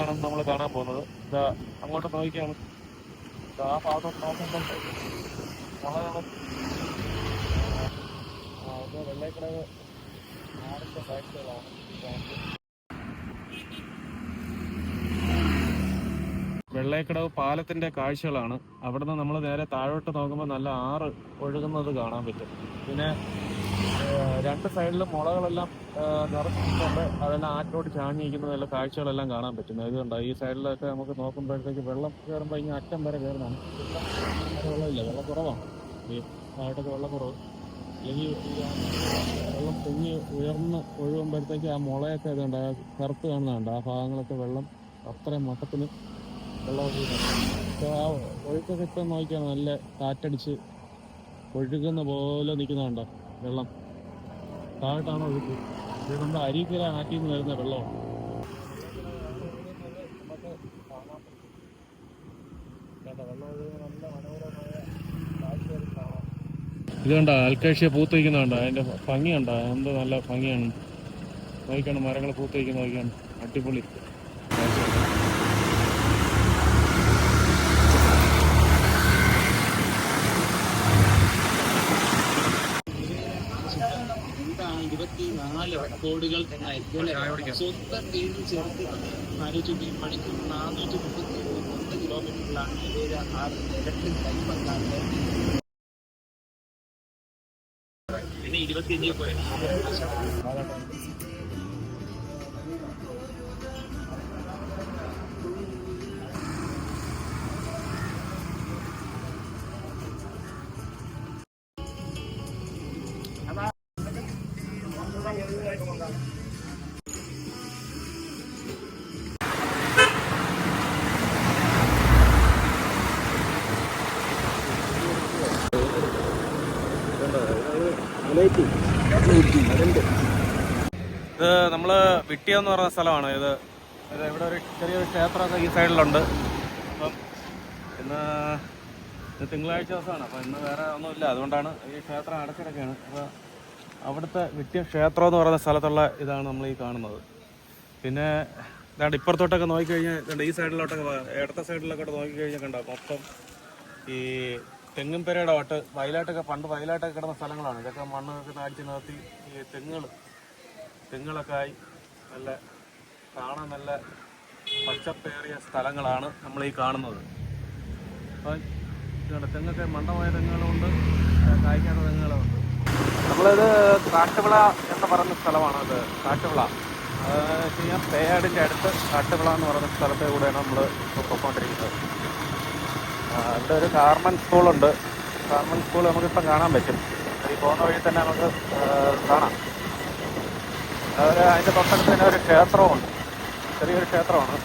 കാഴ്ചകളാണ് നമ്മൾ കാണാൻ പോകുന്നത്. ഇതാ അങ്ങോട്ട് നോക്കിയാണ്, ആ ഭാഗത്തോട്ട് നോക്കുമ്പോൾ മുളകള് വെള്ളക്കടവ് ആറിന്റെ കാഴ്ചകളാണ്. വെള്ളക്കടവ് പാലത്തിന്റെ കാഴ്ചകളാണ്. അവിടുന്ന് നമ്മൾ നേരെ താഴോട്ട് നോക്കുമ്പോൾ നല്ല ആറ് ഒഴുകുന്നത് കാണാൻ പറ്റും. പിന്നെ രണ്ട് സൈഡിലും മുളകളെല്ലാം നിറച്ചിട്ടുണ്ട്. അതെല്ലാം ആറ്റോട് ചാഞ്ഞിരിക്കുന്നതെല്ലാം കാഴ്ചകളെല്ലാം കാണാൻ പറ്റും. ഇതുണ്ട് ഈ സൈഡിലൊക്കെ നമുക്ക് നോക്കുമ്പോഴത്തേക്ക് വെള്ളം കയറുമ്പോൾ ഇങ്ങനെ അറ്റം വരെ കയറുന്നതാണ്. വെള്ളമില്ല, വെള്ളം കുറവാണ്. ഈ താഴോട്ടൊക്കെ വെള്ളം കുറവ്. അല്ലെങ്കിൽ വെള്ളം പൊങ്ങി ഉയർന്ന് ഒഴുകുമ്പോഴത്തേക്ക് ആ മുളയൊക്കെ ഇതുണ്ട്, ആ കറുത്ത് കാണുന്നുണ്ട്. ആ ഭാഗങ്ങളൊക്കെ വെള്ളം അത്രയും മട്ടത്തിന് വെള്ളം ഒഴുകുന്നുണ്ട്. പക്ഷേ ആ ഒഴുക്കൊക്കെ ഇപ്പം നോക്കിയാണ് നല്ല കാറ്റടിച്ച് ഒഴുകുന്ന പോലെ നിൽക്കുന്നുണ്ടോ വെള്ളം. താഴോട്ടാണ് ഒഴുക്ക്. ഇത് നമ്മുടെ അരീക്കര ആറ്റിൽ നിന്ന് വരുന്ന വെള്ളമാണ്. നമുക്ക് കാണാൻ പറ്റും. വെള്ളം ഒഴുകുന്ന നല്ല മനോഹരമായ കാഴ്ചകൾ കാണാം. ഇത് കണ്ടോ ആൽക്കാഴ്ച പൂത്ത് വയ്ക്കുന്നുണ്ടോ? അതിൻ്റെ ഭംഗി കണ്ടോ? എന്ത് നല്ല ഭംഗിയാണ്. നോക്കിയാണ് മരങ്ങൾ പൂത്ത് വയ്ക്കുന്ന നോക്കിയാണ്. അടിപൊളി. കോടികൾ എന്നായിരിക്കും സ്വന്തം പേരിൽ ചേർത്ത് 400 മണിക്കൂർ 431 കിലോമീറ്ററിലാണ് ഇലക്ട്രിക് ബൈപ്പാണ്. പിന്നെ 25 പോയത് ഇത് നമ്മൾ വിട്ടിയം എന്ന് പറഞ്ഞ സ്ഥലമാണ്. ഇത് ഇവിടെ ഒരു ചെറിയൊരു ക്ഷേത്രമൊക്കെ ഈ സൈഡിലുണ്ട്. അപ്പം ഇന്ന് തിങ്കളാഴ്ച ദിവസമാണ്. അപ്പം ഇന്ന് വേറെ ഒന്നുമില്ല, അതുകൊണ്ടാണ് ഈ ക്ഷേത്രം അടച്ചിടയ്ക്കാണ്. അപ്പോൾ അവിടുത്തെ വിട്ടിയം ക്ഷേത്രം എന്ന് പറയുന്ന സ്ഥലത്തുള്ള ഇതാണ് നമ്മൾ ഈ കാണുന്നത്. പിന്നെ ഇതാണ്ട് ഇപ്പുറത്തോട്ടൊക്കെ നോക്കിക്കഴിഞ്ഞാൽ ഈ സൈഡിലോട്ടൊക്കെ ഇടത്ത സൈഡിലൊക്കെ നോക്കിക്കഴിഞ്ഞാൽ കണ്ടോ മൊത്തം ഈ തെങ്ങും പെരയുടെ വട്ട് വയലാട്ടൊക്കെ പണ്ട് വയലാട്ടൊക്കെ കിടന്ന സ്ഥലങ്ങളാണ്. ഇതൊക്കെ മണ്ണൊക്കെ അടിച്ച് നിർത്തി ഈ തെങ്ങുകളൊക്കെ ആയി നല്ല കാണാൻ നല്ല പച്ചപ്പേറിയ സ്ഥലങ്ങളാണ് നമ്മൾ ഈ കാണുന്നത്. അപ്പം ഇതുണ്ട്, തെങ്ങൊക്കെ മണ്ടമായ തെങ്ങുകളുണ്ട്, കായ്ക്കാത്ത തെങ്ങുകളുണ്ട്. നമ്മളിത് കാട്ടുവിള എന്ന് പറയുന്ന സ്ഥലമാണ്. അത് കാട്ടുവിള വെച്ച് കഴിഞ്ഞാൽ പേയാടിൻ്റെ അടുത്ത് കാട്ടുവിള എന്ന് പറയുന്ന സ്ഥലത്തെ കൂടെയാണ് നമ്മൾ പൊയ്ക്കൊണ്ടിരിക്കുന്നത്. ഇവിടെ ഒരു ഗവൺമെൻറ് സ്കൂളുണ്ട്. ഗവൺമെൻറ് സ്കൂൾ നമുക്കിപ്പം കാണാൻ പറ്റും. ഈ പോകുന്ന വഴി തന്നെ നമുക്ക് കാണാം. അതിൻ്റെ തൊട്ടടുത്ത് തന്നെ ഒരു ക്ഷേത്രമുണ്ട്, ചെറിയൊരു ക്ഷേത്രമാണ്.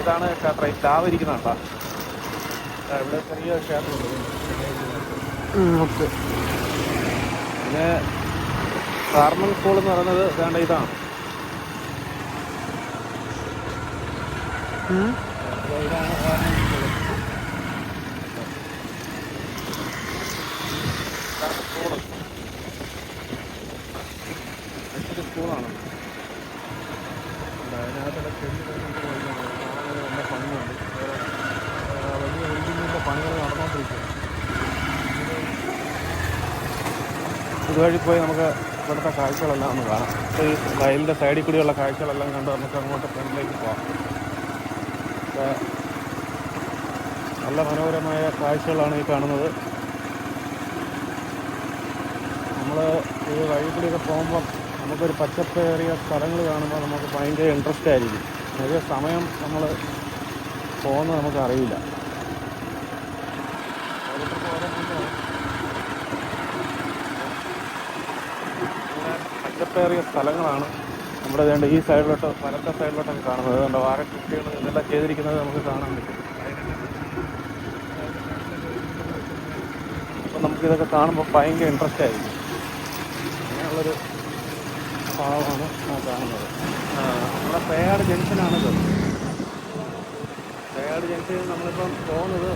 ഇതാണ് ക്ഷേത്രം. ഈ പ്ലാവ് ഇരിക്കുന്നുണ്ടോ? ഇവിടെ ചെറിയൊരു ക്ഷേത്രമുണ്ട്. പിന്നെ ഗവൺമെൻറ് സ്കൂൾ എന്ന് പറയുന്നത് വേണ്ട ഇതാണ്. ഇതാണ് ഗവൺമെൻറ് സ്കൂള്. മറ്റൊരു സ്കൂളാണ്. അതിനകത്തുള്ള നല്ല പണിയുണ്ട്. വലിയ ബിൽഡിങ്ങിൻ്റെ പണികൾ നടന്നുകൊണ്ടിരിക്കും. ഇതുവഴി പോയി നമുക്ക് ഇവിടുത്തെ കാഴ്ചകളെല്ലാം ഒന്ന് കാണാം. ഈ വയലിൻ്റെ സൈഡിൽ കൂടിയുള്ള കാഴ്ചകളെല്ലാം കണ്ട് നമുക്ക് അങ്ങോട്ട് ഫ്രണ്ടിലേക്ക് പോകാം. നല്ല മനോഹരമായ കാഴ്ചകളാണ് ഈ കാണുന്നത്. നമ്മൾ ഈ വഴി കൂടിയൊക്കെ പോകുമ്പം നമുക്കൊരു പച്ചപ്പേറിയ സ്ഥലങ്ങൾ കാണുമ്പോൾ നമുക്ക് ഭയങ്കര ഇൻട്രസ്റ്റ് ആയിരിക്കും. അതേ സമയം നമ്മൾ പോകുന്നത് നമുക്കറിയില്ല. പച്ചപ്പേറിയ സ്ഥലങ്ങളാണ് നമ്മുടെ വേണ്ട ഈ സൈഡിലോട്ട് വലത്തെ സൈഡിലോട്ടൊക്കെ കാണുന്നത്. അതുകൊണ്ട് വാഴക്കുട്ടികൾ ഇതെല്ലാം ചെയ്തിരിക്കുന്നത് നമുക്ക് കാണാൻ പറ്റും. അപ്പം നമുക്കിതൊക്കെ കാണുമ്പോൾ ഭയങ്കര ഇൻട്രസ്റ്റ് ആയിരിക്കും. അങ്ങനെയുള്ളൊരു ഭാവമാണ് കാണുന്നത്. നമ്മുടെ പേയാട് ജംഗ്ഷനാണിത്. പേയാട് ജംഗ്ഷനിൽ നമ്മളിപ്പം പോകുന്നത്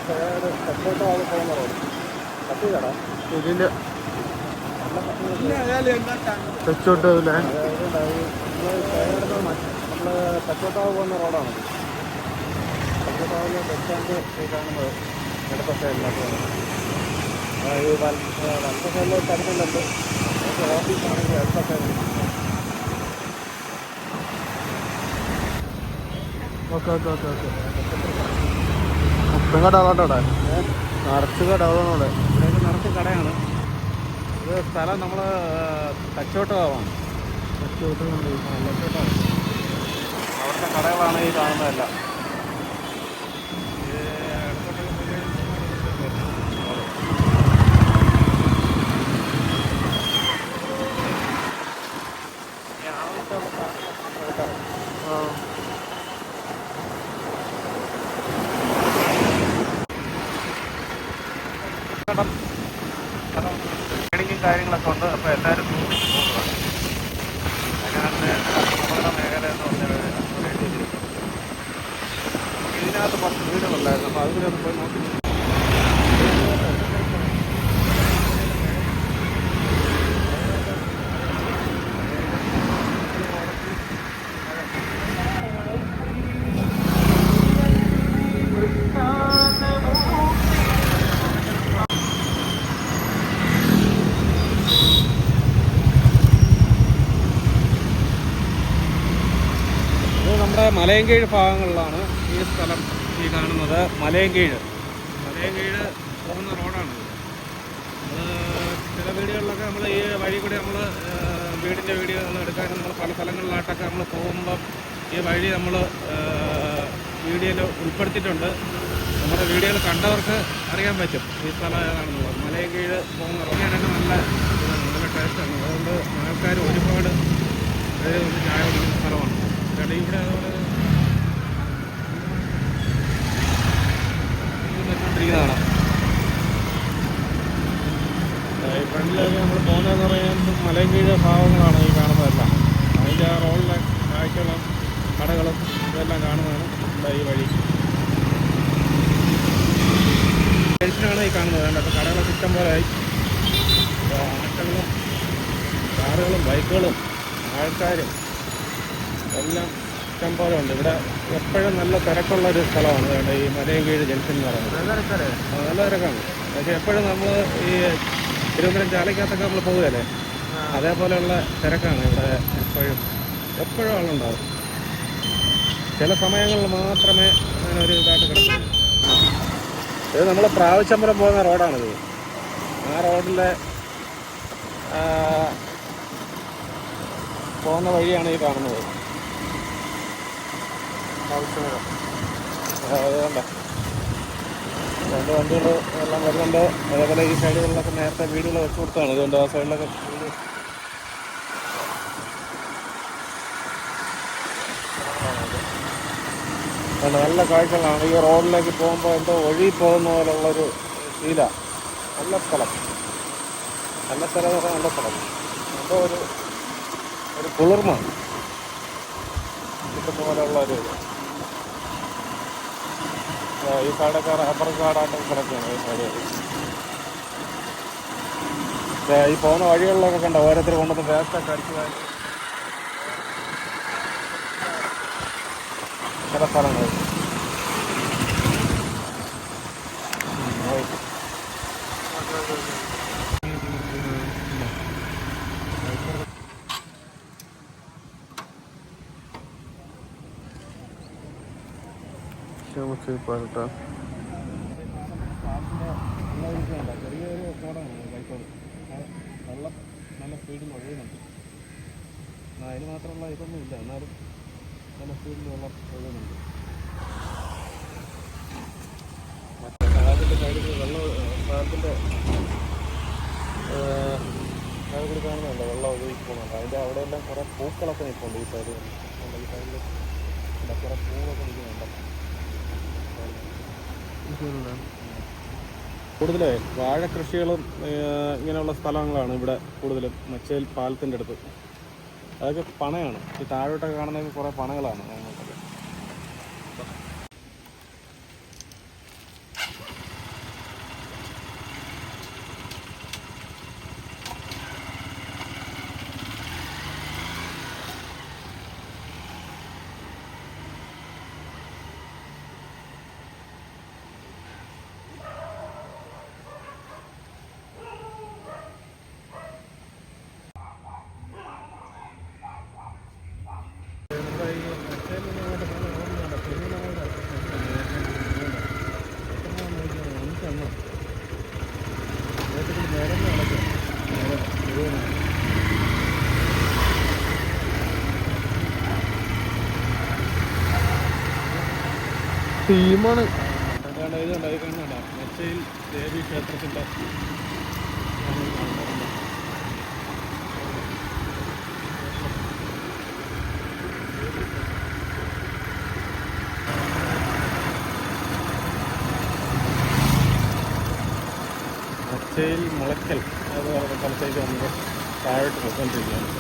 പേയാട് തെക്കോട്ടാണ് പോകുന്ന റോഡ്. ഇതിൻ്റെ തെച്ചോട്ടാവില്ലേ? നമ്മൾ തെക്കോട്ടാവ് പോകുന്ന റോഡാണ്. തെക്കോട്ടാവിലെ ബസ് സ്റ്റാൻഡ് ഈ കാണുന്നത് ഇടത്ത സൈഡിലാണ്. ഈ വലത്ത സൈഡിൽ തരത്തിലുണ്ട്. ഓഫീസാണെങ്കിൽ ഇടത്ത സൈഡിൽ. Okay okay okay okay. ഉപ്പും കട അതോടെ നിറച്ച് കട അതോടെ ഇവിടെയൊക്കെ നിറച്ച് കടയാണ്. ഇത് സ്ഥലം നമ്മൾ തച്ചോട്ടാവാണ്. തെച്ചോട്ടാണ്. അവിടുത്തെ കടകളാണ് ഈ കാണുന്നതെല്ലാം. ട്രേഡിങ്ങും കാര്യങ്ങളൊക്കെ ഉണ്ട്. അപ്പോൾ എല്ലാവരും പോകുക. അതിനകത്ത് നമ്മുടെ മേഖല എന്ന് പറഞ്ഞാൽ ഇതിനകത്ത് 10 വീടുകളുണ്ടായിരുന്നു. അപ്പോൾ അതുകൂടി ഒന്ന് പോയി നോക്കി. നമ്മുടെ മലയൻകീഴ് ഭാഗങ്ങളിലാണ് ഈ സ്ഥലം ഈ കാണുന്നത്. മലയൻകീഴ് പോകുന്ന റോഡാണ്. ചില വീടുകളിലൊക്കെ നമ്മൾ ഈ വഴി കൂടി നമ്മൾ വീടിൻ്റെ വീഡിയോ എടുക്കാൻ നമ്മൾ പല സ്ഥലങ്ങളിലായിട്ടൊക്കെ നമ്മൾ പോകുമ്പം ഈ വഴി നമ്മൾ വീഡിയോയിൽ ഉൾപ്പെടുത്തിയിട്ടുണ്ട്. നമ്മുടെ വീഡിയോയിൽ കണ്ടവർക്ക് അറിയാൻ പറ്റും ഈ സ്ഥലം ഏതാണെന്നുള്ളത്. മലയൻകീഴ് പോകുന്ന റോഡിനൊക്കെ നല്ല ടേസ്റ്റാണ്. അതുകൊണ്ട് ആൾക്കാർ ഒരുപാട് ചായ കുടിക്കുന്ന സ്ഥലമാണ്. ഇവിടെ അതുപോലെ വെച്ചുകൊണ്ടിരിക്കുന്നതാണ്. ഈ ഫ്രണ്ടിലേക്ക് നമ്മൾ പോകുന്നതെന്ന് പറയുന്നത് മലയൻകീഴ് ഭാഗങ്ങളാണ് ഈ കാണുന്നതെല്ലാം. അതിൻ്റെ ആ റോഡിലെ കാഴ്ചകളും കടകളും ഇതെല്ലാം കാണുന്നതാണ് ഈ വഴി. ജംഗ്ഷനാണ് ഈ കാണുന്നത്. വേണ്ട അപ്പോൾ കടകളൊക്കെ ഇഷ്ടം പോലെ ആയി. ആട്ടങ്ങളും കാറുകളും ബൈക്കുകളും ആൾക്കാരും എല്ലാം ഇഷ്ടം പോലെ ഉണ്ട്. ഇവിടെ എപ്പോഴും നല്ല തിരക്കുള്ളൊരു സ്ഥലമാണ് വേണ്ട ഈ മലയൻകീഴ് ജംഗ്ഷൻ എന്ന് പറയുന്നത്. നല്ല തിരക്കാണ്. പക്ഷേ എപ്പോഴും നമ്മൾ ഈ തിരുവനന്തപുരം ചാലയ്ക്കകത്തൊക്കെ നമ്മൾ പോകുകയല്ലേ, അതേപോലെയുള്ള തിരക്കാണ് ഇവിടെ. എപ്പോഴും ആളുണ്ടാവും. ചില സമയങ്ങളിൽ മാത്രമേ അങ്ങനെ ഒരു ഇതായിട്ട് കിടക്കുള്ളൂ. ഇത് നമ്മൾ പ്രാവശ്യമ്പലം പോകുന്ന റോഡാണിത്. ആ റോഡിലെ പോകുന്ന വഴിയാണ് ഈ കാണുന്നത്. അതുകൊണ്ട് 2 വണ്ടികൾ എല്ലാം വരുന്നുണ്ട്. അതേപോലെ ഈ സൈഡുകളിലൊക്കെ നേരത്തെ വീടുകൾ വെച്ച് കൊടുത്താണ്. അതുകൊണ്ട് ആ സൈഡിലൊക്കെ വീട് നല്ല കാഴ്ചകളാണ്. ഈ റോഡിലേക്ക് പോകുമ്പോൾ എന്തോ ഒഴുകി പോകുന്ന പോലുള്ളൊരു ഫീലാണ്. നല്ല സ്ഥലം എന്ന് പറഞ്ഞാൽ നല്ല സ്ഥലം. എന്തോ ഒരു കുളിർമ കിട്ടുന്ന പോലെയുള്ള ഒരു ഈ സൈഡൊക്കെ റബ്ബർ കാടായിട്ട് കിടക്കുകയാണ്. ഈ സൈഡ് ഈ പോകുന്ന വഴികളിലൊക്കെ കണ്ട ഓരോരുത്തർ കൊണ്ടുവന്ന് വേസ്റ്റൊക്കെ അടിച്ചു ചില സ്ഥലങ്ങൾ. ചെറിയൊരു റോഡാണ് കോഴിക്കോട്. വെള്ളം നല്ല സ്പീഡിൽ ഒഴുകുന്നുണ്ട്. അതിന് മാത്രമുള്ള ഇതൊന്നും ഇല്ല, എന്നാലും നല്ല സ്പീഡിൽ വെള്ളം ഒഴുകുന്നുണ്ട്. മറ്റേ പാലത്തിൻ്റെ സൈഡിൽ പാലത്തിൻ്റെ സൈഡിൽ കൂടി കാണുന്നുണ്ട് വെള്ളം ഒഴുകി പോകുന്നുണ്ട്. അതിൻ്റെ അവിടെയെല്ലാം കുറേ പൂക്കളൊക്കെ നിൽപ്പുണ്ട്. ഈ സൈഡിൽ ഈ സൈഡിൽ കുറേ പൂവൊക്കെ നിൽക്കുന്നുണ്ട്. കൂടുതലേ വാഴക്കൃഷികളും ഇങ്ങനെയുള്ള സ്ഥലങ്ങളാണ് ഇവിടെ കൂടുതലും. മച്ചേൽ പാലത്തിൻ്റെ അടുത്ത് അതൊക്കെ പണയാണ്. ഈ താഴോട്ടൊക്കെ കാണുന്നതൊക്കെ കുറേ പണകളാണ്. അങ്ങോട്ടൊക്കെ ടീമാണ്. ഇതുണ്ട്, ഇത് കാണുന്നുണ്ടോ? മച്ചയിൽ ദേവി ക്ഷേത്രത്തിൻ്റെ മച്ചയിൽ മുളയ്ക്കൽ അത് അവരുടെ സ്ഥലത്തേക്ക് നമുക്ക് താഴോട്ട് പോയിക്കൊണ്ടിരിക്കുകയാണ്.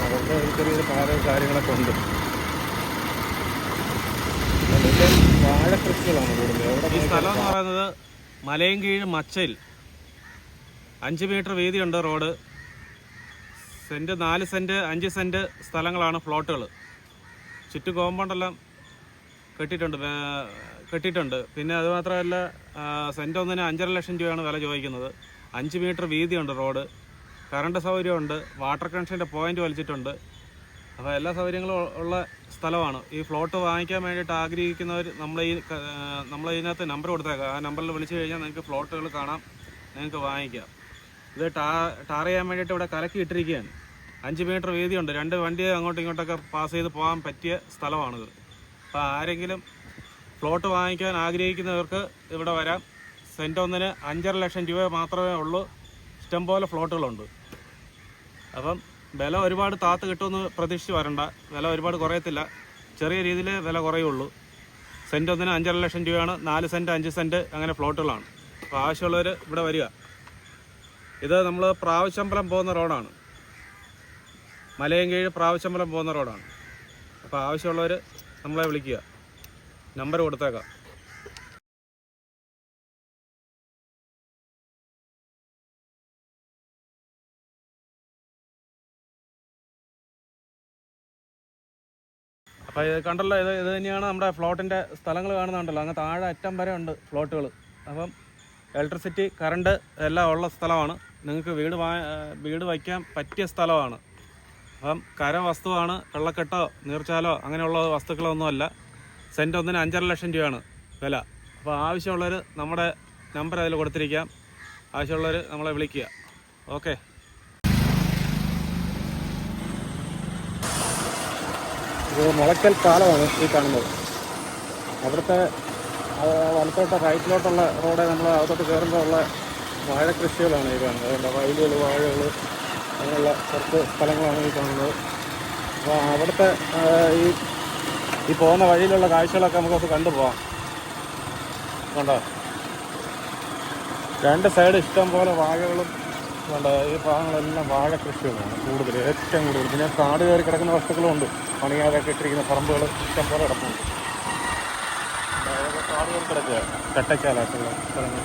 അവരുടെ ഒരു ചെറിയൊരു പാതയും കാര്യങ്ങളൊക്കെ ഉണ്ട്. വാഴക്കൃഷികളാണ് കൂടുതൽ. ഈ സ്ഥലം എന്ന് പറയുന്നത് മലയൻകീഴ് മച്ചയിൽ 5 മീറ്റർ വീതിയുണ്ട് റോഡ്. സെൻറ്റ് 4 സെൻറ്റ് 5 സെൻറ്റ് സ്ഥലങ്ങളാണ് പ്ലോട്ടുകൾ. ചുറ്റും കോമ്പൗണ്ടെല്ലാം കെട്ടിയിട്ടുണ്ട്. പിന്നെ അതുമാത്രമല്ല, സെൻറ്റ് ഒന്നിന് 5.5 ലക്ഷം രൂപയാണ് വില ചോദിക്കുന്നത്. 5 മീറ്റർ വീതിയുണ്ട് റോഡ്. കറണ്ട് സൗകര്യമുണ്ട്. വാട്ടർ കണക്ഷൻ്റെ പോയിൻ്റ് വലിച്ചിട്ടുണ്ട്. അപ്പോൾ എല്ലാ സൗകര്യങ്ങളും ഉള്ള സ്ഥലമാണ്. ഈ ഫ്ലോട്ട് വാങ്ങിക്കാൻ വേണ്ടിയിട്ട് ആഗ്രഹിക്കുന്നവർ ഇതിനകത്ത് നമ്പർ കൊടുത്തേക്കാം. ആ നമ്പറിൽ വിളിച്ചു കഴിഞ്ഞാൽ നിങ്ങൾക്ക് ഫ്ലോട്ടുകൾ കാണാം, നിങ്ങൾക്ക് വാങ്ങിക്കാം. ഇത് ടാർ ചെയ്യാൻ വേണ്ടിയിട്ട് ഇവിടെ കലക്കി ഇട്ടിരിക്കുകയാണ്. 5 മീറ്റർ വീതിയുണ്ട്. 2 വണ്ടി അങ്ങോട്ടും ഇങ്ങോട്ടൊക്കെ പാസ് ചെയ്ത് പോകാൻ പറ്റിയ സ്ഥലമാണിത്. അപ്പോൾ ആരെങ്കിലും ഫ്ലോട്ട് വാങ്ങിക്കാൻ ആഗ്രഹിക്കുന്നവർക്ക് ഇവിടെ വരാം. സെൻറ്റ് ഒന്നിന് 5.5 ലക്ഷം രൂപ മാത്രമേ ഉള്ളൂ. ഇഷ്ടംപോലെ ഫ്ലോട്ടുകളുണ്ട്. അപ്പം വില ഒരുപാട് താത്ത് കിട്ടുമെന്ന് പ്രതീക്ഷിച്ച് വരണ്ട. വില ഒരുപാട് കുറയത്തില്ല. ചെറിയ രീതിയിൽ വില കുറയുള്ളൂ. സെൻറ്റ് ഒന്നിന് 5.5 ലക്ഷം രൂപയാണ്. 4 സെൻറ്റ് 5 സെൻറ്റ് അങ്ങനെ ഫ്ലോട്ടുകളാണ്. അപ്പോൾ ആവശ്യമുള്ളവർ ഇവിടെ വരിക. ഇത് നമ്മൾ പ്രാവശ്യമ്പലം പോകുന്ന റോഡാണ്. മലയൻകീഴ് പ്രാവശ്യമ്പലം പോകുന്ന റോഡാണ്. അപ്പോൾ ആവശ്യമുള്ളവർ നമ്മളെ വിളിക്കുക. നമ്പർ കൊടുത്തേക്കാം. അപ്പോൾ ഇത് കണ്ടല്ലോ, ഇത് തന്നെയാണ് നമ്മുടെ ഫ്ലോട്ടിൻ്റെ സ്ഥലങ്ങൾ കാണുന്നുണ്ടല്ലോ. അങ്ങ് താഴെ അറ്റം വരെ ഉണ്ട് ഫ്ലോട്ടുകൾ. അപ്പം ഇലക്ട്രിസിറ്റി, കറണ്ട് എല്ലാം ഉള്ള സ്ഥലമാണ്. നിങ്ങൾക്ക് വീട് വയ്ക്കാൻ പറ്റിയ സ്ഥലമാണ്. അപ്പം വസ്തുവാണ്. വെള്ളക്കെട്ടോ നീർച്ചാലോ അങ്ങനെയുള്ള വസ്തുക്കളൊന്നുമല്ല. സെൻറ്റ് ഒന്നിന് 5.5 ലക്ഷം രൂപയാണ് വില. അപ്പോൾ ആവശ്യമുള്ളവർ നമ്മുടെ നമ്പർ അതിൽ കൊടുത്തിരിക്കാം. ആവശ്യമുള്ളവർ നമ്മളെ വിളിക്കുക. ഓക്കെ. ഇത് മുളയ്ക്കൽ കാലമാണ് ഈ കാണുന്നത്. അവിടുത്തെ വലത്തോട്ട് റൈറ്റിലോട്ടുള്ള റോഡ് നമ്മൾ അകത്തോട്ട് കയറുമ്പോൾ ഉള്ള വാഴ കൃഷികളാണ് ഈ കാണുന്നത്. അതുകൊണ്ട് വയലുകൾ, വാഴകൾ അങ്ങനെയുള്ള കുറച്ച് സ്ഥലങ്ങളാണ് ഈ കാണുന്നത്. അപ്പോൾ അവിടുത്തെ ഈ പോകുന്ന വഴിയിലുള്ള കാഴ്ചകളൊക്കെ നമുക്കൊന്ന് കണ്ടുപോകാം. കണ്ടോ, 2 സൈഡ് ഇഷ്ടം പോലെ വാഴകളും കണ്ടോ. ഈ ഭാഗങ്ങളെല്ലാം വാഴ കൃഷികളാണ് കൂടുതൽ, ഏറ്റവും കൂടുതൽ. പിന്നെ കാട് കയറി കിടക്കുന്ന വസ്തുക്കളും ഉണ്ട്. പണിയാതൊക്കെ ഇട്ടിരിക്കുന്ന പറമ്പുകൾ ഇഷ്ടം പോലെ കിടപ്പുണ്ട്. കാട് കയറി കിടക്കുക കട്ടയ്ക്കാലായിട്ടുള്ള സ്ഥലങ്ങൾ.